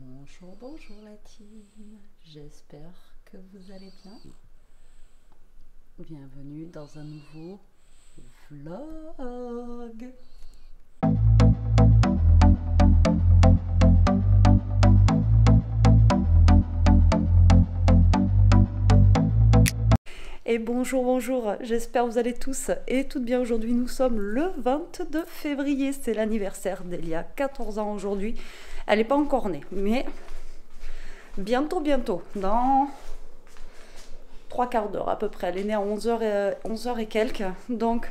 Bonjour, bonjour la team, j'espère que vous allez bien. Bienvenue dans un nouveau vlog. Et bonjour, bonjour, j'espère que vous allez tous et toutes bien aujourd'hui. Nous sommes le 22 février, c'est l'anniversaire d'Elia, 14 ans aujourd'hui. Elle n'est pas encore née, mais bientôt, dans 3/4 d'heure à peu près. Elle est née à 11h et quelques, donc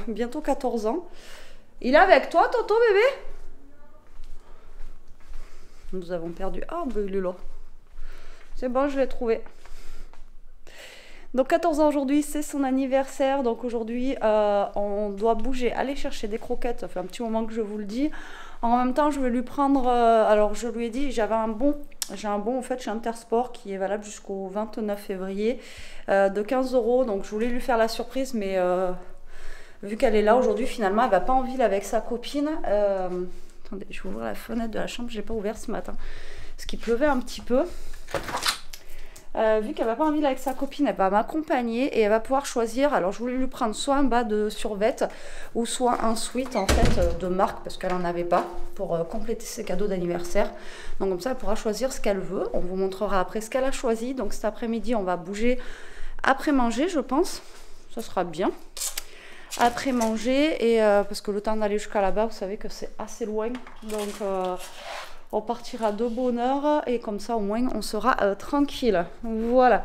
bientôt 14 ans. Il est avec toi, Toto, bébé? Nous avons perdu. Ah, ben il est là. C'est bon, je l'ai trouvé. Donc 14 ans aujourd'hui, c'est son anniversaire. Donc aujourd'hui, on doit bouger, aller chercher des croquettes. Ça fait un petit moment que je vous le dis. En même temps, je vais lui prendre... alors je lui ai dit, j'ai un bon en fait chez Intersport qui est valable jusqu'au 29 février de 15 €. Donc je voulais lui faire la surprise, mais vu qu'elle est là aujourd'hui, finalement, elle va pas en ville avec sa copine. Attendez, je vais ouvrir la fenêtre de la chambre, je l'ai pas ouverte ce matin parce qu'il pleuvait un petit peu. Vu qu'elle va pas en ville avec sa copine, elle va m'accompagner et elle va pouvoir choisir. Alors je voulais lui prendre soit un bas de survêt ou soit un sweat en fait de marque parce qu'elle en avait pas pour compléter ses cadeaux d'anniversaire. Donc comme ça elle pourra choisir ce qu'elle veut. On vous montrera après ce qu'elle a choisi. Donc cet après-midi on va bouger après manger, je pense. Ça sera bien. Après manger et parce que le temps d'aller jusqu'à là-bas, vous savez que c'est assez loin. Donc on partira de bonne heure et comme ça au moins on sera tranquille. Voilà.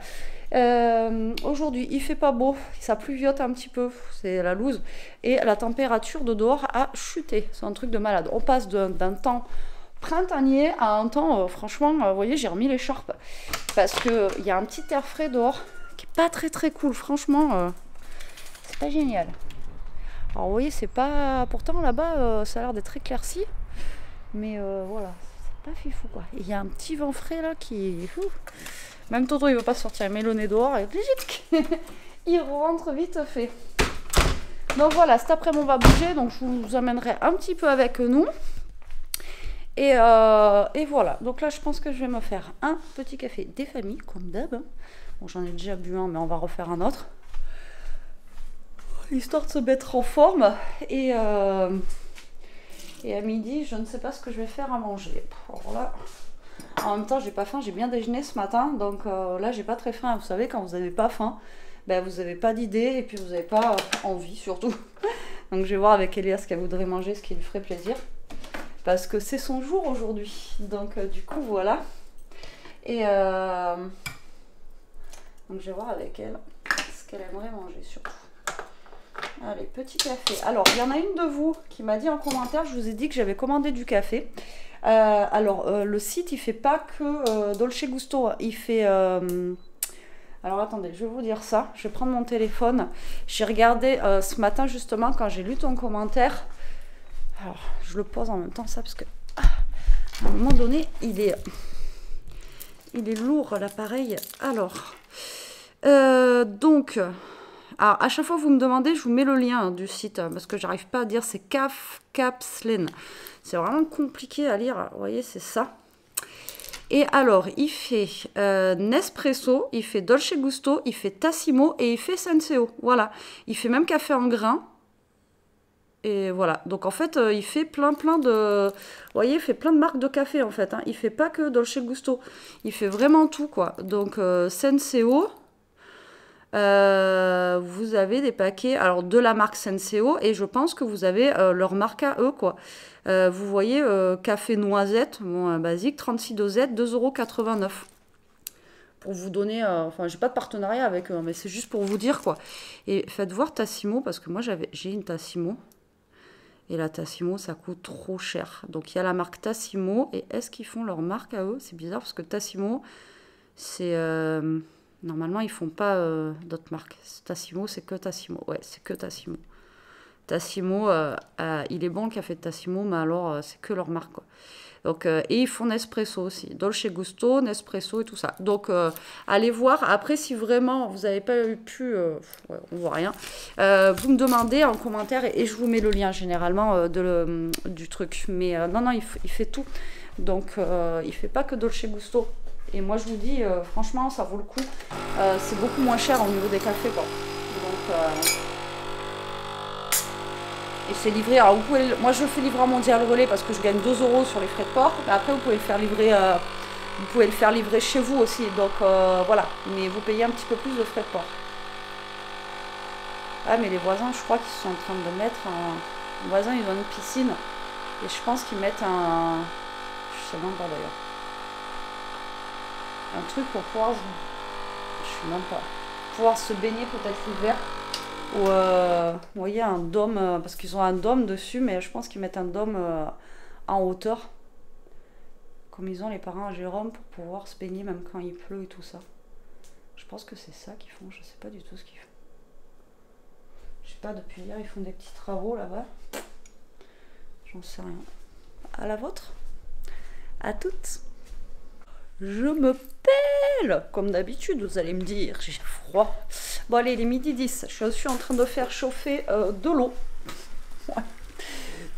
Aujourd'hui il fait pas beau, ça pluviote un petit peu, c'est la loose. Et la température de dehors a chuté, c'est un truc de malade. On passe d'un temps printanier à un temps, franchement, vous voyez, j'ai remis l'écharpe. Parce qu'il y a un petit air frais dehors qui est pas très cool, franchement, c'est pas génial. Alors vous voyez, c'est pas... Pourtant là-bas, ça a l'air d'être éclairci. Mais voilà, c'est pas fifou quoi. Il y a un petit vent frais là qui... Même Toto il veut pas sortir, il met le nez dehors et il rentre vite fait. Donc voilà, cet après-midi on va bouger, donc je vous amènerai un petit peu avec nous. Et voilà, donc là je pense que je vais me faire un petit café des familles, comme d'hab. Bon, j'en ai déjà bu un, mais on va refaire un autre. Histoire de se mettre en forme. Et à midi, je ne sais pas ce que je vais faire à manger. Alors là, en même temps, j'ai pas faim, j'ai bien déjeuné ce matin. Donc là, j'ai pas très faim. Vous savez, quand vous n'avez pas faim, ben, vous n'avez pas d'idée et puis vous n'avez pas envie surtout. Donc je vais voir avec Elia ce qu'elle voudrait manger, ce qui lui ferait plaisir. Parce que c'est son jour aujourd'hui. Donc du coup, voilà. Et donc je vais voir avec elle ce qu'elle aimerait manger surtout. Allez, petit café. Alors, il y en a une de vous qui m'a dit en commentaire, je vous ai dit que j'avais commandé du café. Le site, il fait pas que Dolce Gusto. Il fait... Alors, attendez, je vais vous dire ça. Je vais prendre mon téléphone. J'ai regardé ce matin, justement, quand j'ai lu ton commentaire. Alors, je le pose en même temps, ça, parce que... à un moment donné, il est lourd, l'appareil. Alors... Alors, à chaque fois que vous me demandez, je vous mets le lien du site, parce que j'arrive pas à dire, c'est Capslen. C'est vraiment compliqué à lire, vous voyez, c'est ça. Et alors, il fait Nespresso, il fait Dolce Gusto, il fait Tassimo et il fait Senseo. Voilà, il fait même café en grains. Et voilà, donc en fait, il fait plein de... Vous voyez, il fait plein de marques de café, en fait. Hein. Il fait pas que Dolce Gusto, il fait vraiment tout, quoi. Donc, Senseo... vous avez des paquets alors de la marque Senseo et je pense que vous avez leur marque à eux quoi. Vous voyez café noisette, bon, basique, 36 dosettes, 2,89 € pour vous donner, enfin j'ai pas de partenariat avec eux mais c'est juste pour vous dire quoi. Et faites voir Tassimo parce que moi j'ai une Tassimo et la Tassimo ça coûte trop cher. Donc il y a la marque Tassimo et est-ce qu'ils font leur marque à eux? C'est bizarre parce que Tassimo c'est... Normalement, ils font pas d'autres marques. Tassimo, c'est que Tassimo. Ouais, c'est que Tassimo. Tassimo, il est bon le café de Tassimo, mais alors, c'est que leur marque, quoi. Donc, et ils font Nespresso aussi. Dolce Gusto, Nespresso et tout ça. Donc, allez voir. Après, si vraiment vous n'avez pas pu... ouais, on voit rien. Vous me demandez en commentaire et je vous mets le lien généralement du truc. Mais non, il fait tout. Donc il fait pas que Dolce Gusto. Et moi je vous dis, franchement, ça vaut le coup. C'est beaucoup moins cher au niveau des cafés, quoi. Donc, et c'est livré. Alors vous pouvez, moi je le fais livrer en mondial relais parce que je gagne 2 € sur les frais de port. Mais après vous pouvez le faire livrer, chez vous aussi. Donc voilà. Mais vous payez un petit peu plus de frais de port. Ah mais les voisins, je crois qu'ils sont en train de mettre un... Les voisins, ils ont une piscine. Et je pense qu'ils mettent un... Je sais même pas d'ailleurs. Un truc pour pouvoir... Je sais même pas. Pouvoir se baigner peut-être l'hiver. Ou vous voyez un dôme, parce qu'ils ont un dôme dessus, mais je pense qu'ils mettent un dôme en hauteur. Comme ils ont les parents à Jérôme pour pouvoir se baigner même quand il pleut et tout ça. Je pense que c'est ça qu'ils font, je sais pas du tout ce qu'ils font. Je sais pas, depuis hier ils font des petits travaux là-bas. J'en sais rien. À la vôtre? À toutes. Je me pèle, comme d'habitude, vous allez me dire, j'ai froid. Bon allez, il est midi 10, je suis en train de faire chauffer de l'eau. Ouais.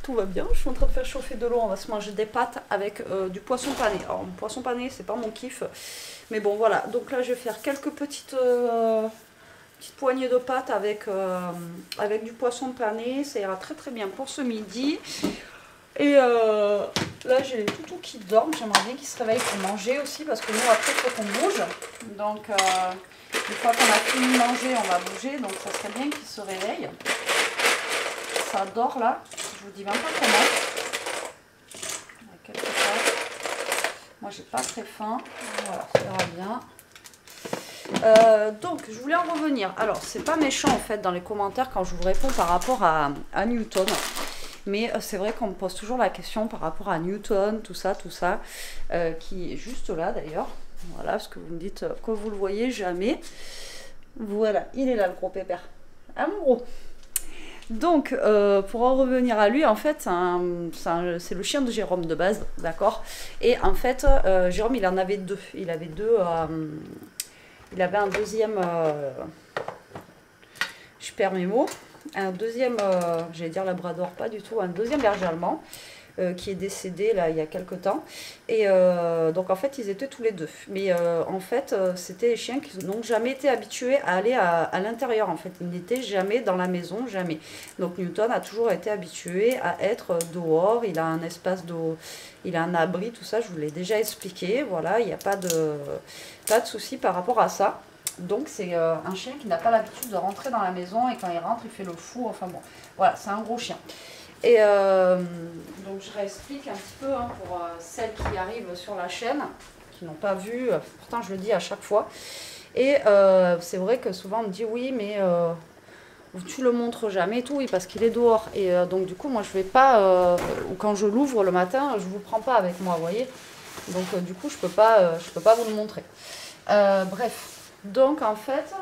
Tout va bien, je suis en train de faire chauffer de l'eau, on va se manger des pâtes avec du poisson pané. Alors, le poisson pané, c'est pas mon kiff, mais bon, voilà. Donc là, je vais faire quelques petites poignées de pâtes avec du poisson pané. Ça ira très très bien pour ce midi. Et là, j'ai les toutous qui dorment. J'aimerais bien qu'ils se réveillent pour manger aussi, parce que nous, après, il faut qu'on bouge. Donc, une fois qu'on a fini de manger, on va bouger. Donc, ça serait bien qu'ils se réveillent. Ça dort là. Je vous dis même pas comment. Quelque part. Moi, j'ai pas très faim. Voilà, ça ira bien. Donc, je voulais en revenir. Alors, c'est pas méchant en fait dans les commentaires quand je vous réponds par rapport à Newton. Mais c'est vrai qu'on me pose toujours la question par rapport à Newton, tout ça, qui est juste là d'ailleurs. Voilà, parce que vous me dites que vous le voyez jamais. Voilà, il est là le gros pépère. Ah mon gros. Donc, pour en revenir à lui, en fait, c'est le chien de Jérôme de base, d'accord. Et en fait, Jérôme, il en avait deux. Il avait un deuxième... je perds mes mots. Un deuxième, j'allais dire labrador, pas du tout, un deuxième berger allemand qui est décédé là il y a quelque temps. Et donc en fait ils étaient tous les deux. Mais en fait c'était des chiens qui n'ont jamais été habitués à aller à l'intérieur en fait. Ils n'étaient jamais dans la maison, jamais. Donc Newton a toujours été habitué à être dehors, il a un espace d'eau, il a un abri, tout ça, je vous l'ai déjà expliqué. Voilà, il n'y a pas de souci par rapport à ça. Donc c'est un chien qui n'a pas l'habitude de rentrer dans la maison et quand il rentre il fait le fou, enfin bon, voilà, c'est un gros chien. Et donc je réexplique un petit peu hein, pour celles qui arrivent sur la chaîne, qui n'ont pas vu, pourtant je le dis à chaque fois. Et c'est vrai que souvent on me dit oui mais tu le montres jamais et tout, oui parce qu'il est dehors. Et donc du coup moi je vais pas, ou quand je l'ouvre le matin, je vous prends pas avec moi, vous voyez. Donc du coup je peux pas vous le montrer. Bref. Donc en fait,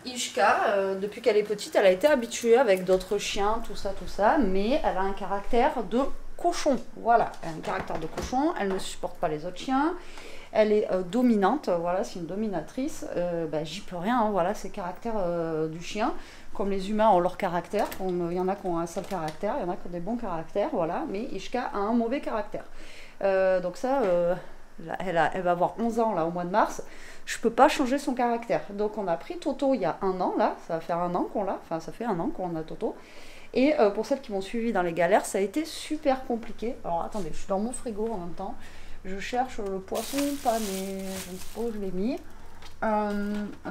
Ishka, depuis qu'elle est petite, elle a été habituée avec d'autres chiens, tout ça, mais elle a un caractère de cochon. Voilà, elle a un caractère de cochon, elle ne supporte pas les autres chiens, elle est dominante, voilà, c'est une dominatrice, j'y peux rien, hein, voilà, c'est le caractère du chien. Comme les humains ont leur caractère, il y en a qui ont un seul caractère, il y en a qui ont des bons caractères, voilà, mais Ishka a un mauvais caractère. Donc ça... elle va avoir 11 ans là au mois de mars, je peux pas changer son caractère. Donc on a pris Toto il y a 1 an là, ça va faire 1 an qu'on l'a, enfin ça fait 1 an qu'on a Toto. Et pour celles qui m'ont suivi dans les galères, ça a été super compliqué. Alors attendez, je suis dans mon frigo en même temps, je cherche le poisson pané, je ne sais pas où je l'ai mis.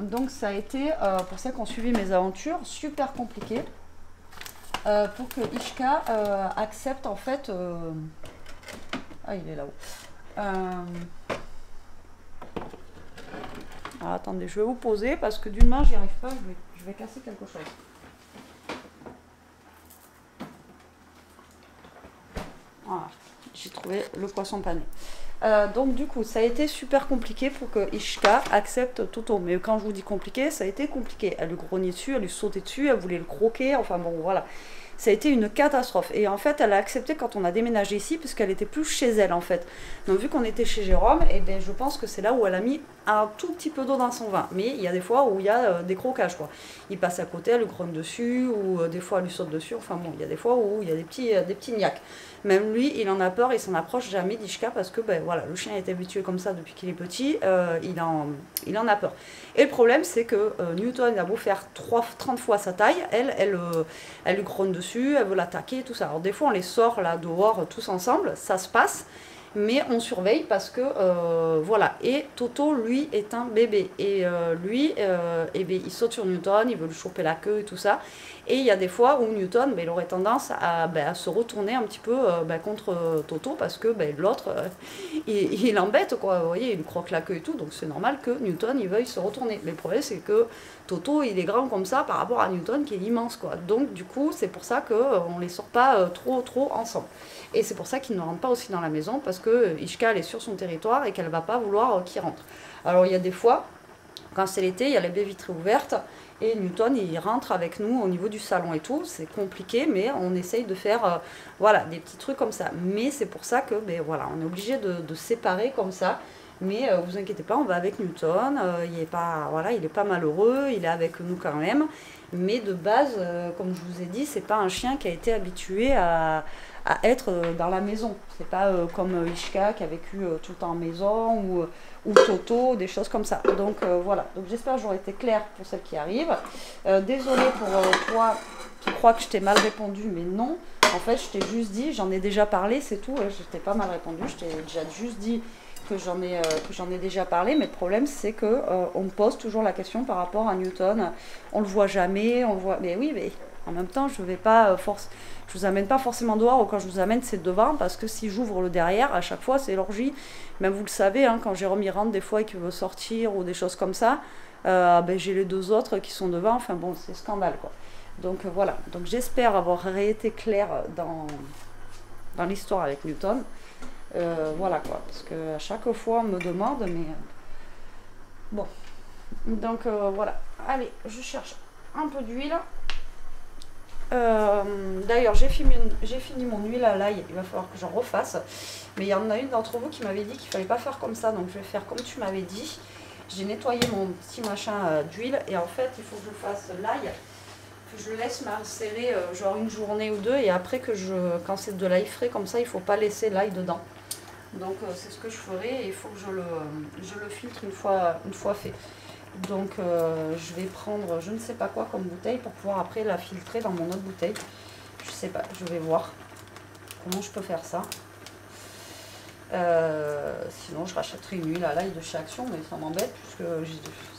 Donc ça a été, pour celles qui ont suivi mes aventures, super compliqué pour que Ishka accepte en fait... Ah il est là-haut. Alors, attendez, je vais vous poser parce que d'une main j'y arrive pas, je vais casser quelque chose. Voilà, j'ai trouvé le poisson pané. Donc du coup ça a été super compliqué pour que Ishka accepte Toto. Mais quand je vous dis compliqué, ça a été compliqué. Elle lui grognait dessus, elle lui sautait dessus, elle voulait le croquer, enfin bon voilà. Ça a été une catastrophe. Et en fait, elle a accepté quand on a déménagé ici, parce qu'elle était plus chez elle en fait. Donc vu qu'on était chez Jérôme, et ben je pense que c'est là où elle a mis un tout petit peu d'eau dans son vin. Mais il y a des fois où il y a des croquages, quoi. Il passe à côté, elle lui grogne dessus, ou des fois elle lui saute dessus. Enfin bon, il y a des fois où il y a des petits niaques. Même lui, il en a peur, il s'en approche jamais d'Ishka parce que ben, voilà, le chien est habitué comme ça depuis qu'il est petit, il en a peur. Et le problème, c'est que Newton, il a beau faire 30 fois sa taille, elle lui grogne dessus, elle veut l'attaquer, tout ça. Alors des fois, on les sort là dehors tous ensemble, ça se passe. Mais on surveille parce que, voilà. Et Toto, lui, est un bébé. Et lui, il saute sur Newton, il veut lui choper la queue et tout ça. Et il y a des fois où Newton, il aurait tendance à se retourner un petit peu contre Toto parce que l'autre, il l'embête, quoi. Vous voyez, il lui croque la queue et tout. Donc c'est normal que Newton, il veuille se retourner. Mais le problème, c'est que Toto, il est grand comme ça par rapport à Newton qui est immense, quoi. Donc du coup, c'est pour ça qu'on ne les sort pas trop ensemble. Et c'est pour ça qu'ils ne rentrent pas aussi dans la maison, parce que Ishka, elle est sur son territoire et qu'elle ne va pas vouloir qu'ils rentrent. Alors il y a des fois, quand c'est l'été, il y a les baies vitrées ouvertes, et Newton, il rentre avec nous au niveau du salon et tout. C'est compliqué, mais on essaye de faire voilà, des petits trucs comme ça. Mais c'est pour ça que voilà, on est obligé de séparer comme ça. Mais vous inquiétez pas, on va avec Newton, il n'est pas, voilà, pas malheureux, il est avec nous quand même. Mais de base, comme je vous ai dit, c'est pas un chien qui a été habitué à être dans la maison. C'est pas comme Ishka qui a vécu tout le temps en maison ou Toto, des choses comme ça. Donc voilà, donc j'espère que j'aurai été claire pour celle qui arrive. Désolée pour toi, tu crois que je t'ai mal répondu, mais non. En fait, je t'ai juste dit, j'en ai déjà parlé, c'est tout. Je t'ai pas mal répondu, je t'ai déjà juste dit que j'en ai déjà parlé, mais le problème c'est que on me pose toujours la question par rapport à Newton. On le voit jamais, on le voit, mais oui, mais en même temps je vais pas je vous amène pas forcément dehors, ou quand je vous amène c'est devant, parce que si j'ouvre le derrière à chaque fois c'est l'orgie. Même vous le savez, hein, quand Jérôme y rentre des fois et qu'il veut sortir ou des choses comme ça, j'ai les deux autres qui sont devant. Enfin bon, c'est scandale, quoi. Donc voilà, donc j'espère avoir été claire dans l'histoire avec Newton. Voilà, quoi, parce que à chaque fois on me demande, mais bon, donc voilà. Allez, je cherche un peu d'huile. D'ailleurs, j'ai fini mon huile à l'ail, il va falloir que j'en refasse, mais il y en a une d'entre vous qui m'avait dit qu'il fallait pas faire comme ça, donc je vais faire comme tu m'avais dit. J'ai nettoyé mon petit machin d'huile, et en fait il faut que je fasse l'ail, que je le laisse macérer genre une journée ou deux, et après quand c'est de l'ail frais comme ça, il faut pas laisser l'ail dedans. Donc c'est ce que je ferai, et il faut que je le filtre une fois fait. Donc je vais prendre je ne sais pas quoi comme bouteille pour pouvoir après la filtrer dans mon autre bouteille. Je sais pas, je vais voir comment je peux faire ça. Sinon je rachèterai une huile à l'ail de chez Action, mais ça m'embête puisque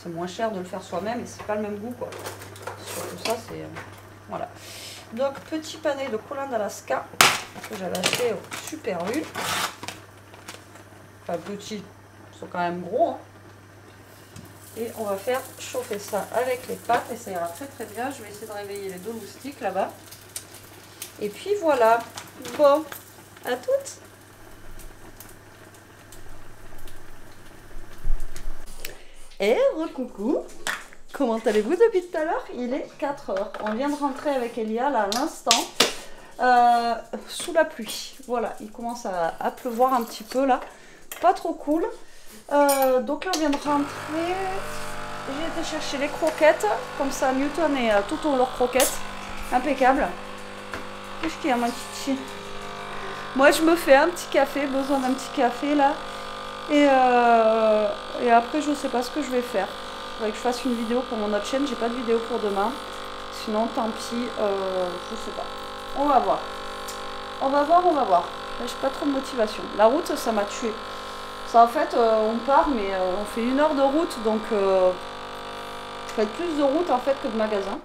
c'est moins cher de le faire soi-même et c'est pas le même goût, quoi. Surtout ça, c'est voilà. Donc petit pané de coriandre d'Alaska que j'avais acheté au Super U. Enfin petit, ils sont quand même gros, hein. Et on va faire chauffer ça avec les pâtes et ça ira très très bien. Je vais essayer de réveiller les deux moustiques là-bas. Et puis voilà. Bon, à toutes. Et recoucou. Comment allez-vous depuis tout à l'heure? Il est 4 h. On vient de rentrer avec Elia là à l'instant. Sous la pluie. Voilà, il commence à pleuvoir un petit peu là. Pas trop cool. Donc là on vient de rentrer, j'ai été chercher les croquettes, comme ça Newton et Toto ont leurs croquettes, impeccable. Qu'est-ce qu'il y a, ma petite? Moi je me fais un petit café, besoin d'un petit café là, et après je sais pas ce que je vais faire. Il faudrait que je fasse une vidéo pour mon autre chaîne, j'ai pas de vidéo pour demain, sinon tant pis, je sais pas, on va voir. On va voir. Là j'ai pas trop de motivation, la route ça m'a tué. Ça, en fait, on part, mais on fait 1 heure de route, donc on fait plus de route en fait que de magasins.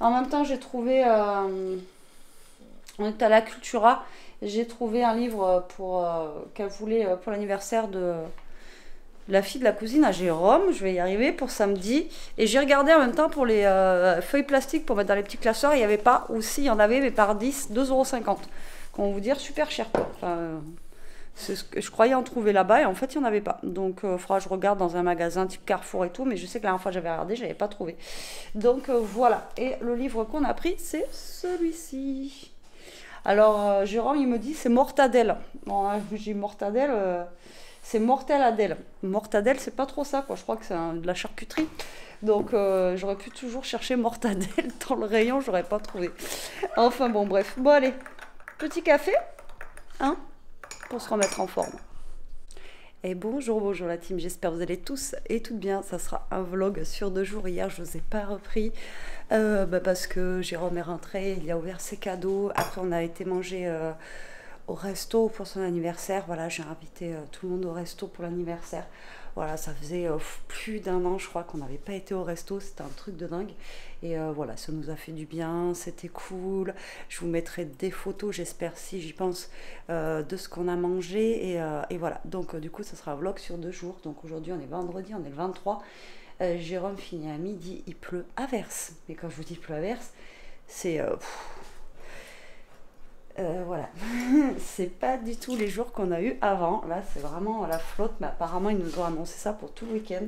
En même temps, j'ai trouvé, on est à la Cultura, j'ai trouvé un livre qu'elle voulait pour l'anniversaire de la fille de la cousine à Jérôme. Je vais y arriver pour samedi. Et j'ai regardé en même temps pour les feuilles plastiques pour mettre dans les petits classeurs. Il n'y avait pas, ou si, il y en avait, mais par 10, 2,50 €. Comment vous dire, super cher, quoi. Enfin, C'est ce que je croyais en trouver là-bas et en fait il n'y en avait pas. Donc il faudra que je regarde dans un magasin type Carrefour et tout, mais je sais que la dernière fois j'avais regardé, je n'avais pas trouvé. Donc voilà. Et le livre qu'on a pris, c'est celui-ci. Alors Jérôme il me dit c'est Mortadelle. Bon, j'ai Mortadelle, c'est Mortel Adèle. Mortadelle c'est pas trop ça quoi, je crois que c'est de la charcuterie. Donc j'aurais pu toujours chercher Mortadelle dans le rayon, j'aurais pas trouvé. Enfin bon bref. Bon allez, petit café, hein, pour se remettre en forme. Et bonjour, bonjour la team, j'espère que vous allez tous et toutes bien. Ça sera un vlog sur 2 jours. Hier, je ne vous ai pas repris parce que Jérôme est rentré, il a ouvert ses cadeaux. Après, on a été manger au resto pour son anniversaire. Voilà, j'ai invité tout le monde au resto pour l'anniversaire. Voilà, ça faisait plus d'1 an, je crois, qu'on n'avait pas été au resto. C'était un truc de dingue. Et voilà, ça nous a fait du bien, c'était cool. Je vous mettrai des photos, j'espère, si j'y pense, de ce qu'on a mangé. Et voilà, donc du coup, ça sera un vlog sur 2 jours. Donc aujourd'hui, on est vendredi, on est le 23. Jérôme finit à midi, il pleut à verse. Mais quand je vous dis il pleut à verse, c'est... voilà, c'est pas du tout les jours qu'on a eu avant. Là, c'est vraiment la flotte, mais apparemment, ils nous ont annoncé ça pour tout le week-end.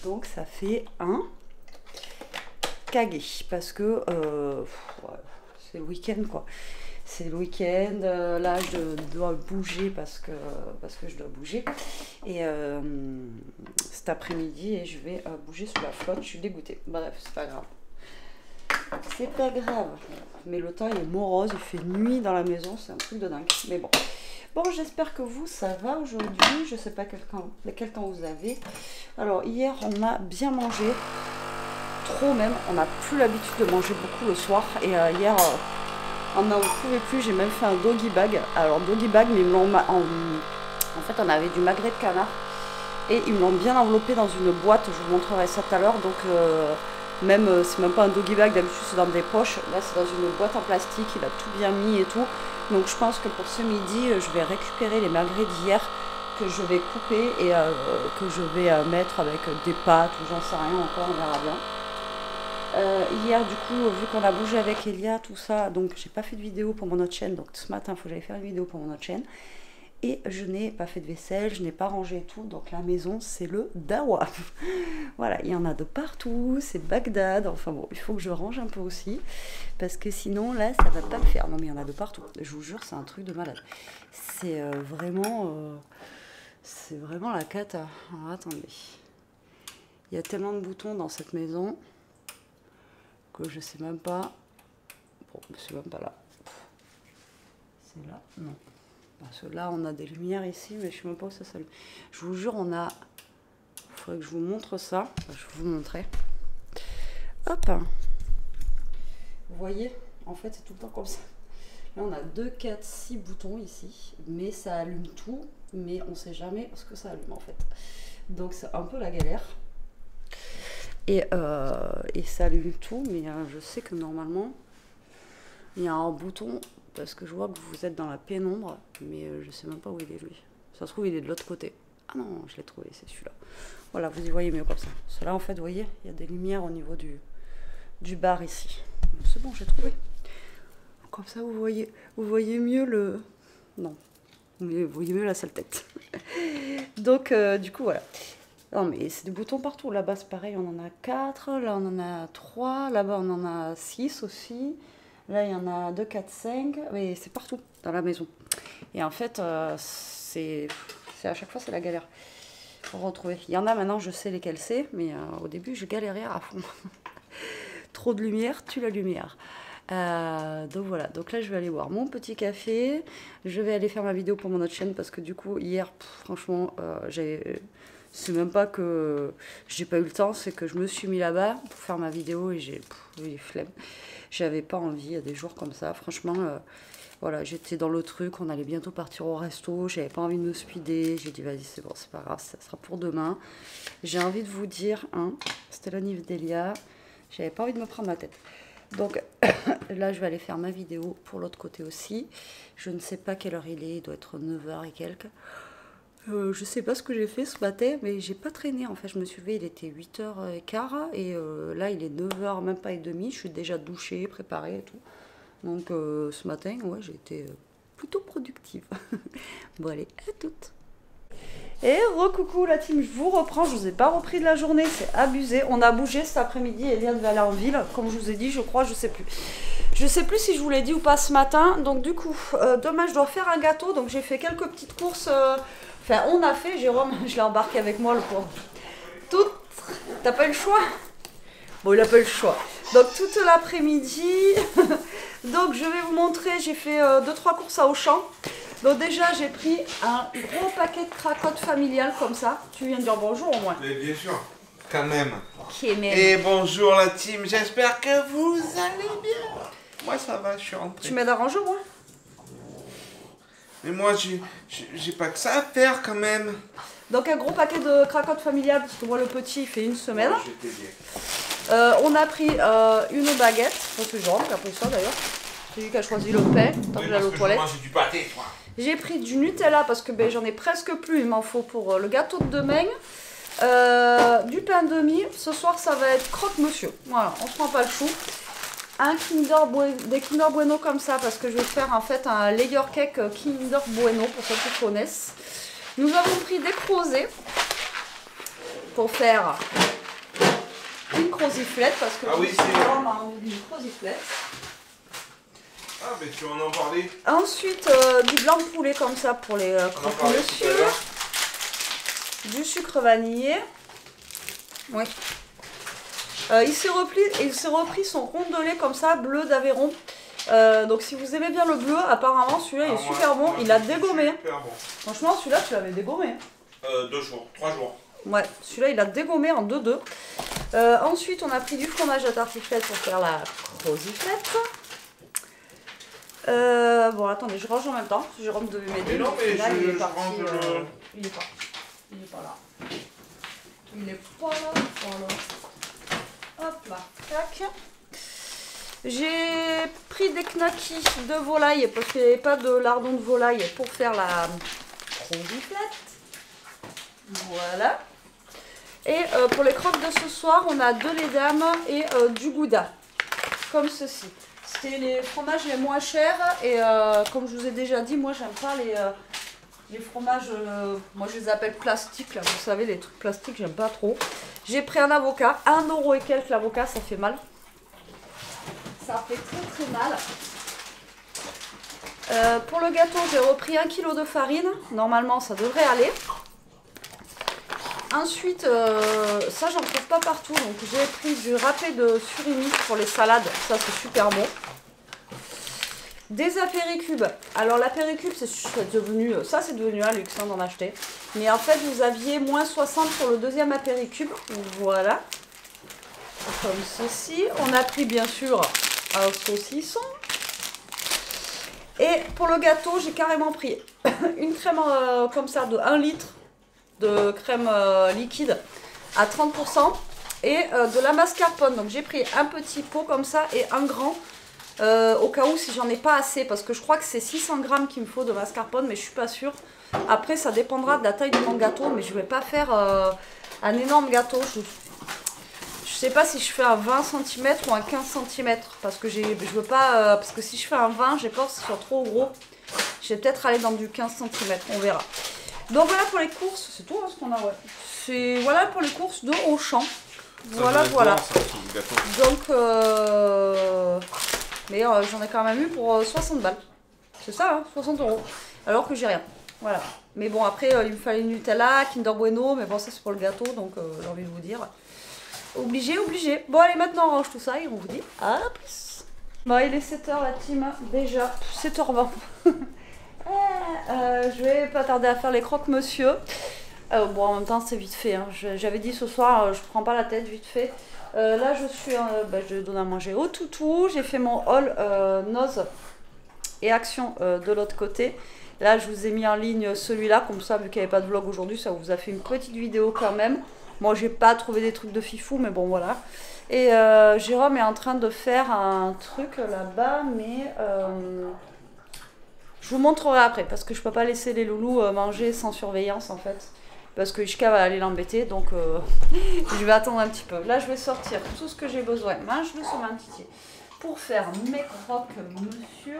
Donc, ça fait un cagué parce que ouais, c'est le week-end quoi. C'est le week-end. Là, je dois bouger parce que je dois bouger. Et cet après-midi, et je vais bouger sous la flotte. Je suis dégoûtée. Bref, c'est pas grave. C'est pas grave, mais le temps il est morose, il fait nuit dans la maison, c'est un truc de dingue. Mais bon, j'espère que vous ça va aujourd'hui. Je sais pas quel temps vous avez. Alors hier on a bien mangé, trop même. On n'a plus l'habitude de manger beaucoup le soir. Et hier on n'en pouvait plus. J'ai même fait un doggy bag. Alors doggy bag, mais en fait on avait du magret de canard et ils me l'ont bien enveloppé dans une boîte. Je vous montrerai ça tout à l'heure. Donc même, c'est même pas un doggy bag, d'habitude c'est dans des poches. Là c'est dans une boîte en plastique, il a tout bien mis et tout. Donc je pense que pour ce midi, je vais récupérer les magrets d'hier que je vais couper et que je vais mettre avec des pâtes ou j'en sais rien encore, on verra bien. Hier du coup, vu qu'on a bougé avec Elia, tout ça, donc j'ai pas fait de vidéo pour mon autre chaîne. Donc ce matin, il faut que j'aille faire une vidéo pour mon autre chaîne. Et je n'ai pas fait de vaisselle, je n'ai pas rangé tout, donc la maison c'est le dawa. Voilà, il y en a de partout, c'est Bagdad, enfin bon, il faut que je range un peu aussi, parce que sinon là ça va pas le faire. Non mais il y en a de partout, je vous jure, c'est un truc de malade. C'est vraiment la cata. Alors attendez, il y a tellement de boutons dans cette maison que je sais même pas. Bon, c'est même pas là. C'est là, non. Parce que là, on a des lumières ici, mais je ne sais même pas où ça s'allume. Je vous jure, on a... Il faudrait que je vous montre ça. Enfin, je vais vous montrer. Hop. Vous voyez, en fait, c'est tout le temps comme ça. Là, on a 2, 4, 6 boutons ici. Mais ça allume tout. Mais on ne sait jamais ce que ça allume, en fait. Donc, c'est un peu la galère. Et ça allume tout. Mais je sais que normalement, il y a un bouton... Parce que je vois que vous êtes dans la pénombre, mais je sais même pas où il est lui. Ça se trouve, il est de l'autre côté. Ah non, je l'ai trouvé, c'est celui-là. Voilà, vous y voyez mieux comme ça. Cela, en fait, vous voyez, il y a des lumières au niveau du bar ici. C'est bon, j'ai trouvé. Comme ça, vous voyez mieux le... Non, vous voyez mieux la sale tête. Donc, du coup, voilà. Non, mais c'est des boutons partout. Là-bas, c'est pareil, on en a 4. Là, on en a 3. Là-bas, on en a 6 aussi. Là, il y en a 2, 4, 5, mais c'est partout dans la maison. Et en fait, c'est à chaque fois, c'est la galère pour retrouver. Il y en a maintenant, je sais lesquels c'est, mais au début, je galérais à fond. Trop de lumière, tue la lumière. Donc voilà, donc là, je vais aller boire mon petit café. Je vais aller faire ma vidéo pour mon autre chaîne parce que du coup, hier, franchement, c'est même pas que j'ai pas eu le temps, c'est que je me suis mis là-bas pour faire ma vidéo et j'ai eu les flemmes. J'avais pas envie, il y a des jours comme ça, franchement, voilà, j'étais dans le truc, on allait bientôt partir au resto, j'avais pas envie de me speeder, j'ai dit vas-y c'est bon, c'est pas grave, ça sera pour demain. J'ai envie de vous dire, hein, c'était l'anniversaire d'Elia, j'avais pas envie de me prendre la tête. Donc là je vais aller faire ma vidéo pour l'autre côté aussi, je ne sais pas quelle heure il doit être 9 h et quelques. Je sais pas ce que j'ai fait ce matin, mais j'ai pas traîné en fait. Je me suis levée, il était 8h15 et là il est 9 h, même pas et demi. Je suis déjà douchée, préparée et tout. Donc ce matin, ouais, j'ai été plutôt productive. Bon allez, à toutes. Et recoucou la team, je vous reprends, je vous ai pas repris de la journée, c'est abusé. On a bougé cet après-midi, Elia devait aller en ville, comme je vous ai dit, je crois, je sais plus. Je sais plus si je vous l'ai dit ou pas ce matin, donc du coup, demain je dois faire un gâteau, donc j'ai fait quelques petites courses, enfin on a fait, Jérôme, je l'ai embarqué avec moi le pauvre. Tout, t'as pas eu le choix? Bon, il a pas eu le choix. Donc toute l'après-midi, donc je vais vous montrer, j'ai fait 2-3 courses à Auchan. Donc déjà j'ai pris un gros paquet de cracottes familiales comme ça. Tu viens de dire bonjour au moins. Mais bien sûr, quand même. Qui même. Et bonjour la team, j'espère que vous allez bien. Moi ça va, je suis rentré. Tu m'aides à ranger au moins? Mais moi j'ai pas que ça à faire quand même. Donc un gros paquet de cracottes familiales, parce que moi le petit il fait une semaine. Ouais, je vais t'aider. On a pris une baguette, c'est Jérôme qui a pris ça d'ailleurs. C'est lui qui a choisi le pain, tant que j'allais aux toilettes. Moi j'ai du pâté, toi. J'ai pris du Nutella parce que ben, j'en ai presque plus, il m'en faut pour le gâteau de demain. Du pain de mie, ce soir ça va être croque-monsieur. Voilà, on se prend pas le chou. Des Kinder Bueno comme ça parce que je vais faire en fait un layer cake Kinder Bueno pour ceux qui connaissent. Nous avons pris des crozets pour faire une croziflette parce que Jérôme a envie d'une croziflette. Ah mais tu en as parlé. Ensuite du blanc de poulet comme ça pour les croque-monsieur. Du sucre vanillé. Oui. Il s'est repris son rondelet comme ça, bleu d'Aveyron. Donc si vous aimez bien le bleu, apparemment celui-là il est super bon. Il a dégommé. Super bon. Franchement celui-là tu l'avais dégommé. 2 jours, 3 jours. Ouais, celui-là il a dégommé en 2-2. Ensuite on a pris du fromage à tartiflette pour faire la croziflette. Bon attendez, je range en même temps. Jérôme devait m'aider. Mais non mais là, il est parti. range Il est pas. Il est pas là. Il est pas là. Voilà. Hop là, tac. J'ai pris des knackis de volaille parce qu'il n'y avait pas de lardon de volaille pour faire la croziflette. Voilà. Et pour les croques de ce soir, on a de l'édame et du gouda. Comme ceci. C'était les fromages les moins chers. Et comme je vous ai déjà dit, moi j'aime pas les fromages, moi je les appelle plastiques, là, vous savez, les trucs plastiques, j'aime pas trop. J'ai pris un avocat, 1 € et quelques l'avocat, ça fait mal. Ça fait très mal. Pour le gâteau, j'ai repris 1 kg de farine, normalement ça devrait aller. Ensuite, ça j'en trouve pas partout, donc j'ai pris du râpé de surimi pour les salades, ça c'est super bon. Des apéricubes. Alors l'apéricube c'est devenu un luxe hein, d'en acheter. Mais en fait vous aviez moins 60 sur le deuxième apéricube. Voilà. Comme ceci. On a pris bien sûr un saucisson. Et pour le gâteau j'ai carrément pris une crème comme ça de 1 litre de crème liquide à 30%. Et de la mascarpone. Donc j'ai pris un petit pot comme ça et un grand. Au cas où si j'en ai pas assez parce que je crois que c'est 600 grammes qu'il me faut de mascarpone mais je suis pas sûre. Après ça dépendra de la taille de mon gâteau mais je vais pas faire un énorme gâteau. Je sais pas si je fais un 20 cm ou un 15 cm parce que je veux pas parce que si je fais un 20 j'ai peur que ce soit trop gros. Je vais peut-être aller dans du 15 cm, on verra. Donc voilà pour les courses, c'est tout hein, ce qu'on a, ouais. C'est voilà pour les courses de Auchan. Voilà. Donc mais j'en ai quand même eu pour 60 balles. C'est ça, hein, 60 €. Alors que j'ai rien. Voilà. Mais bon, après, il me fallait Nutella, Kinder Bueno. Mais bon, ça, c'est pour le gâteau. Donc, j'ai envie de vous dire. Obligé. Bon, allez, maintenant, on range tout ça et on vous dit à plus. Bon, il est 7 h, la team. Déjà, 7 h 20. Je vais pas tarder à faire les croque-monsieur. Bon, en même temps, c'est vite fait. Hein. J'avais dit ce soir, je prends pas la tête, vite fait. Là je suis, je donne à manger au toutou, j'ai fait mon haul Nose et Action de l'autre côté. Là je vous ai mis en ligne celui-là, comme ça vu qu'il n'y avait pas de vlog aujourd'hui, ça vous a fait une petite vidéo quand même. Moi j'ai pas trouvé des trucs de fifou mais bon voilà. Et Jérôme est en train de faire un truc là-bas mais je vous montrerai après parce que je peux pas laisser les loulous manger sans surveillance en fait. Parce que Ishka va aller l'embêter, donc je vais attendre un petit peu. Là, je vais sortir tout ce que j'ai besoin. Mange-le sur ma petite pour faire mes croque-monsieur.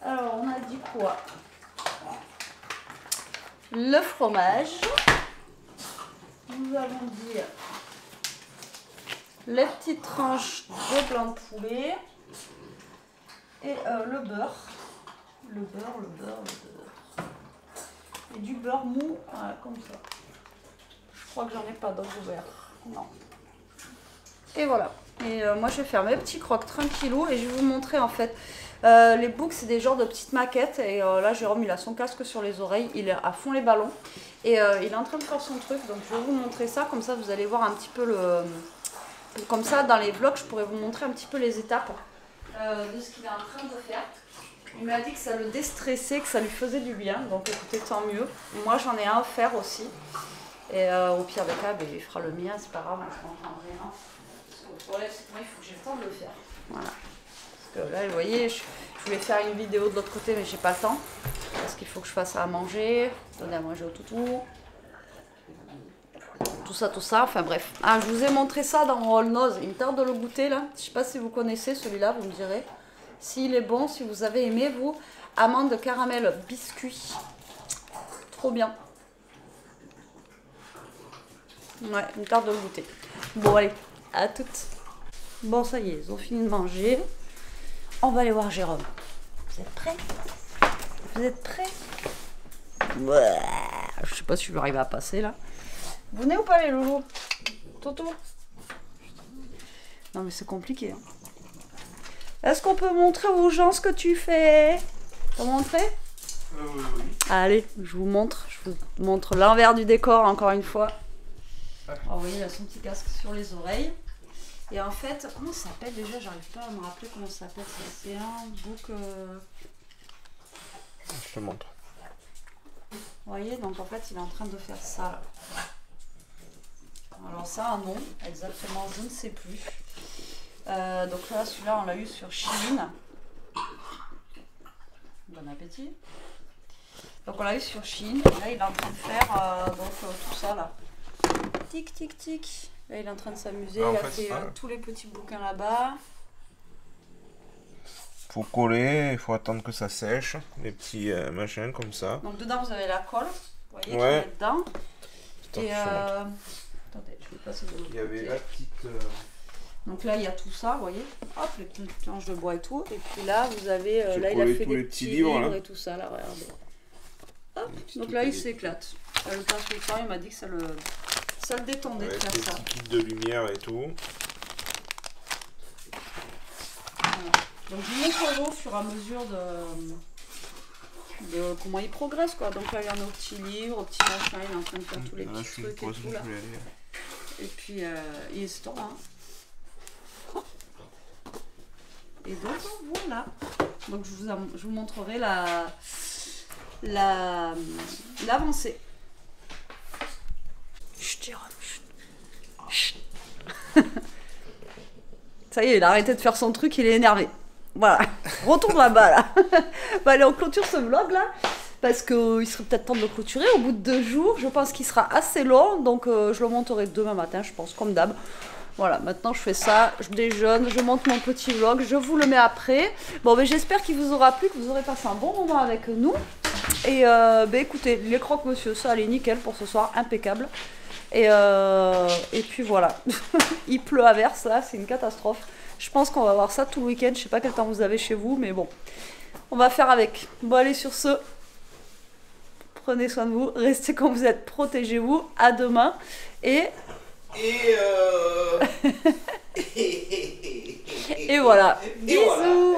Alors, on a quoi? Le fromage. Nous allons dire les petites tranches de blanc de poulet. Et le beurre. Le beurre. Et du beurre mou, voilà, comme ça. Je crois que j'en ai pas d'autre beurre. Non. Et voilà. Et moi je vais faire mes petits crocs tranquillou et je vais vous montrer en fait. Les boucs c'est des genres de petites maquettes et là Jérôme il a son casque sur les oreilles, il est à fond les ballons et il est en train de faire son truc, donc je vais vous montrer ça, comme ça vous allez voir un petit peu le... Comme ça dans les vlogs je pourrais vous montrer un petit peu les étapes de ce qu'il est en train de faire. Il m'a dit que ça le déstressait, que ça lui faisait du bien, donc écoutez tant mieux. Moi j'en ai un à faire aussi et au pire des cas il fera le mien, c'est pas grave, je m'en prendrai un. Moi, il faut que j'ai le temps de le faire. Voilà. Parce que là, vous voyez, je voulais faire une vidéo de l'autre côté, mais j'ai pas le temps. Parce qu'il faut que je fasse à manger, donner à manger au toutou. Tout ça. Enfin bref. Ah, je vous ai montré ça dans Roll Nose. Il me tarde de le goûter là. Je sais pas si vous connaissez celui-là, vous me direz. S'il est bon, si vous avez aimé, vous. Amande caramel biscuit. Trop bien. Ouais, il me tarde de le goûter. Bon, allez. À toutes. Bon, ça y est, ils ont fini de manger. On va aller voir Jérôme. Vous êtes prêts? Vous êtes prêts? Ouais. Je sais pas si je vais arriver à passer là. Vous venez ou pas les loulous? Toto? Non mais c'est compliqué. Hein. Est-ce qu'on peut montrer aux gens ce que tu fais? T'as montré? Oui. Allez, je vous montre. Je vous montre l'envers du décor encore une fois. Oh oui, il a son petit casque sur les oreilles. Et en fait, comment ça s'appelle déjà? J'arrive pas à me rappeler comment ça s'appelle. C'est un book. Je te montre. Vous voyez, donc en fait, il est en train de faire ça. Alors ça, un nom, exactement, je ne sais plus. Donc là, celui-là, on l'a eu sur Shein. Bon appétit. Donc on l'a eu sur Shein. Et là, il est en train de faire tout ça là. Tic, tic, tic. Là, il est en train de s'amuser. Il a fait tous les petits bouquins là-bas. Faut coller, il faut attendre que ça sèche. Les petits machins comme ça. Donc dedans, vous avez la colle. Vous voyez, ouais. qui est dedans. Attends, et attendez, je vais passer de l'autre côté. Il y avait la petite... Donc là, il y a tout ça, vous voyez. Hop, les petites planches de bois et tout. Et puis là, vous avez... là, il a fait des petits livres et tout ça, là, regardez. Hop, donc là, il s'éclate. Le pinceau de temps, il m'a dit que ça le détendait de faire ça. Des petits kits de lumière et tout. Voilà. Donc je vous montrerai au fur et à mesure de comment il progresse, quoi. Donc là, il y en a au petit livre, au petit machin, il est en train de faire tous les petits trucs et tout, là. Et puis, il est store, hein. Et donc, voilà. Donc je vous montrerai l'avancée. Chut, Jérôme, chut. Ça y est, il a arrêté de faire son truc, il est énervé. Voilà, retourne là-bas là. Bah, allez, on clôture ce vlog là. Parce qu'il serait peut-être temps de le clôturer au bout de 2 jours. Je pense qu'il sera assez long. Donc je le monterai demain matin, je pense, comme d'hab. Voilà, maintenant je fais ça, je déjeune, je monte mon petit vlog, je vous le mets après. Bon, mais j'espère qu'il vous aura plu, que vous aurez passé un bon moment avec nous. Et écoutez, les croque-monsieur, ça allait nickel pour ce soir, impeccable. Et puis voilà, il pleut à verse là, c'est une catastrophe. Je pense qu'on va voir ça tout le week-end, je sais pas quel temps vous avez chez vous, mais bon, on va faire avec. Bon, allez, sur ce, prenez soin de vous, restez comme vous êtes, protégez-vous, à demain. Et voilà, bisous.